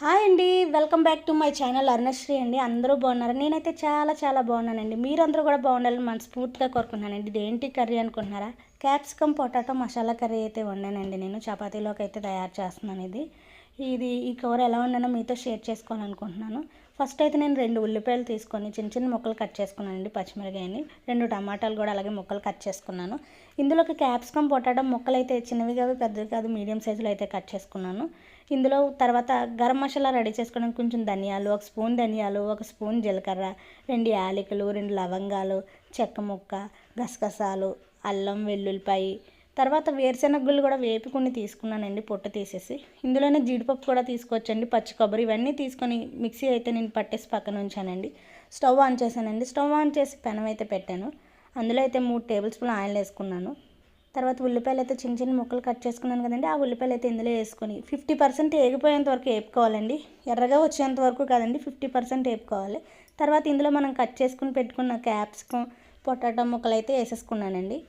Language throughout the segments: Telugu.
హాయ్ అండి. Welcome back to my channel Arunasri అండి. అందరూ బాగున్నారు. నేనైతే చాలా బాగున్నానండి. మీరందరూ కూడా బాగుండాలని మనస్ఫూర్తిగా కోరుకుంటున్నానండి. ఇదేంటి కర్రీ అనుకుంటున్నారా? క్యాప్సికమ్ పొటాటో మసాలా కర్రీ అయితే వండానండి. నేను చపాతీలోకి అయితే తయారు చేస్తున్నాను ఈ కూర ఎలా వండానో మీతో షేర్ చేసుకోవాలనుకుంటున్నాను. ఫస్ట్ అయితే నేను 2 ఉల్లిపాయలు తీసుకొని చిన్న ముక్కలు కట్ చేసుకున్నానండి. పచ్చిమిరపకాయని 2 టమాటాలు కూడా అలాగే ముక్కలు కట్ చేసుకున్నాను. ఇందులోకి క్యాప్సికమ్ పొటాటో ముక్కలు అయితే చిన్నవి కాదు పెద్దవి కాదు మీడియం సైజులో అయితే కట్ చేసుకున్నాను. ఇందులో తర్వాత గరం మసాలా రెడీ చేసుకోవడానికి కొంచెం ధనియాలు, 1 స్పూన్ ధనియాలు, 1 స్పూన్ జీలకర్ర, 2 యాలకులు, 2 లవంగాలు, చెక్క ముక్క, గసగసాలు, అల్లం వెల్లుల్లిపాయి, తర్వాత వేరుశెనగ గుళ్ళు కూడా వేపుకొని తీసుకున్నానండి పొట్టు తీసేసి. ఇందులోనే జీడిపప్పు కూడా తీసుకోవచ్చండి, పచ్చి కొబ్బరి ఇవన్నీ తీసుకొని మిక్సీ అయితే నేను పట్టేసి పక్కన ఉంచానండి. స్టవ్ ఆన్ చేశానండి. స్టవ్ ఆన్ చేసి పెనం అయితే పెట్టాను. అందులో అయితే 3 టేబుల్ స్పూన్ ఆయిల్ వేసుకున్నాను. తర్వాత ఉల్లిపాయలు అయితే చిన్న ముక్కలు కట్ చేసుకున్నాను కదండి. ఆ ఉల్లిపాయలు అయితే ఇందులో వేసుకొని 50% ఏగిపోయేంత వరకు వేపుకోవాలండి. ఎర్రగా వచ్చేంత వరకు కాదండి, 50% వేపుకోవాలి. తర్వాత ఇందులో మనం కట్ చేసుకుని పెట్టుకున్న క్యాప్సికమ్ పొటాటో ముక్కలు అయితే వేసేసుకున్నానండి.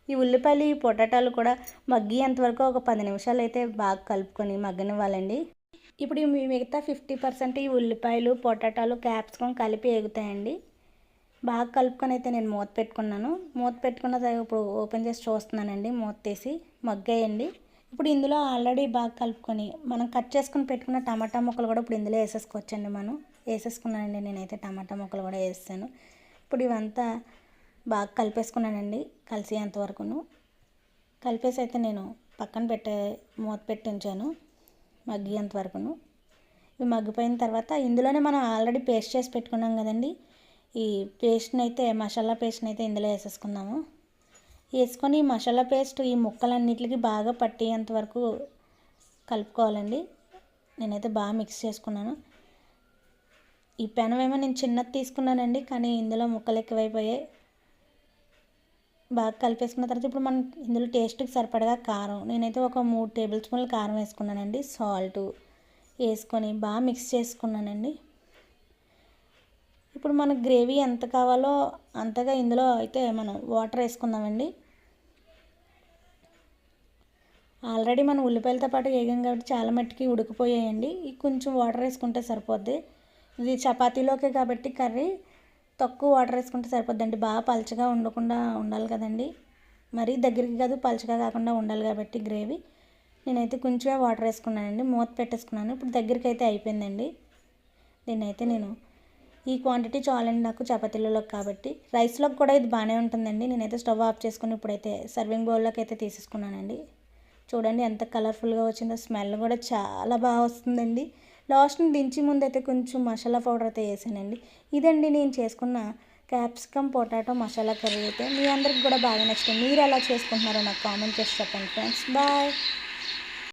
ఈ ఉల్లిపాయలు ఈ పొటాటాలు కూడా మగ్గేంత వరకు ఒక 10 నిమిషాలు అయితే బాగా కలుపుకొని మగ్గనివ్వాలండి. ఇప్పుడు ఈ మిగతా 50% ఈ ఉల్లిపాయలు పొటాటాలు క్యాప్సికమ్ కలిపి వేగుతాయండి. బాగా కలుపుకొని అయితే నేను మూత పెట్టుకున్నాను. మూత పెట్టుకున్న తర్వాత ఇప్పుడు ఓపెన్ చేసి చూస్తున్నానండి. మూత తీసి మగ్గాయండి. ఇప్పుడు ఇందులో ఆల్రెడీ బాగా కలుపుకొని మనం కట్ చేసుకుని పెట్టుకున్న టమాటా ముక్కలు కూడా ఇప్పుడు ఇందులో వేసేసుకోవచ్చండి. వేసేసుకున్నానండి. నేనైతే టమాటా ముక్కలు కూడా వేసాను. ఇప్పుడు ఇవంతా బాగా కలిపేసుకున్నానండి. కలిసేంత వరకును కలిపేసి అయితే నేను పక్కన మూత పెట్టి ఉంచాను మగ్గేంత వరకును. ఇవి మగ్గిపోయిన తర్వాత ఇందులోనే మనం ఆల్రెడీ పేస్ట్ చేసి పెట్టుకున్నాం కదండి. ఈ పేస్ట్ని అయితే మసాలా పేస్ట్ని అయితే ఇందులో వేసేసుకుందాము. వేసుకొని ఈ మసాలా పేస్ట్ ఈ ముక్కలన్నిటికి బాగా పట్టేంత వరకు కలుపుకోవాలండి. నేనైతే బాగా మిక్స్ చేసుకున్నాను. ఈ పెనం ఏమో నేను చిన్నది తీసుకున్నానండి, కానీ ఇందులో ముక్కలు ఎక్కువైపోయాయి. బాగా కలిపేసుకున్న తర్వాత ఇప్పుడు మనం ఇందులో టేస్ట్కి సరిపడగా కారం, నేనైతే ఒక 3 టేబుల్ స్పూన్లు కారం వేసుకున్నానండి. సాల్ట్ వేసుకొని బాగా మిక్స్ చేసుకున్నానండి. ఇప్పుడు మనకు గ్రేవీ ఎంత కావాలో అంతగా ఇందులో అయితే మనం వాటర్ వేసుకుందామండి. ఆల్రెడీ మనం ఉల్లిపాయలతో పాటు వేగాం కాబట్టి చాలా మట్టుకి ఉడికిపోయాయండి. కొంచెం వాటర్ వేసుకుంటే సరిపోద్ది. ఇది చపాతీలోకే కాబట్టి కర్రీ తక్కువ వాటర్ వేసుకుంటే సరిపోద్దండి. బాగా పలచగా ఉండకుండా ఉండాలి కదండి, మరీ దగ్గరికి కాదు పలచగా కాకుండా ఉండాలి కాబట్టి గ్రేవీ. నేనైతే కొంచెమే వాటర్ వేసుకున్నానండి. మూత పెట్టేసుకున్నాను. ఇప్పుడు దగ్గరికి అయితే అయిపోయిందండి. దీన్నైతే నేను ఈ క్వాంటిటీ చాలండి నాకు చపాతీలలోకి కాబట్టి. రైస్లోకి కూడా ఇది బాగానే ఉంటుందండి. నేనైతే స్టవ్ ఆఫ్ చేసుకుని ఇప్పుడైతే సర్వింగ్ బౌల్లోకి అయితే తీసేసుకున్నానండి. చూడండి ఎంత కలర్ఫుల్గా వచ్చిందో. స్మెల్ కూడా చాలా బాగా వస్తుందండి. లాస్ట్ని దించి ముందైతే కొంచెం మసాలా పౌడర్ అయితే వేసానండి. ఇదండి నేను చేసుకున్న క్యాప్సికమ్ పొటాటో మసాలా కర్రీ అయితే. మీ అందరికి కూడా బాగా నచ్చుతుంది. మీరు ఎలా చేసుకుంటున్నారో నాకు కామెంట్ చేసి చెప్పండి ఫ్రెండ్స్. బాయ్.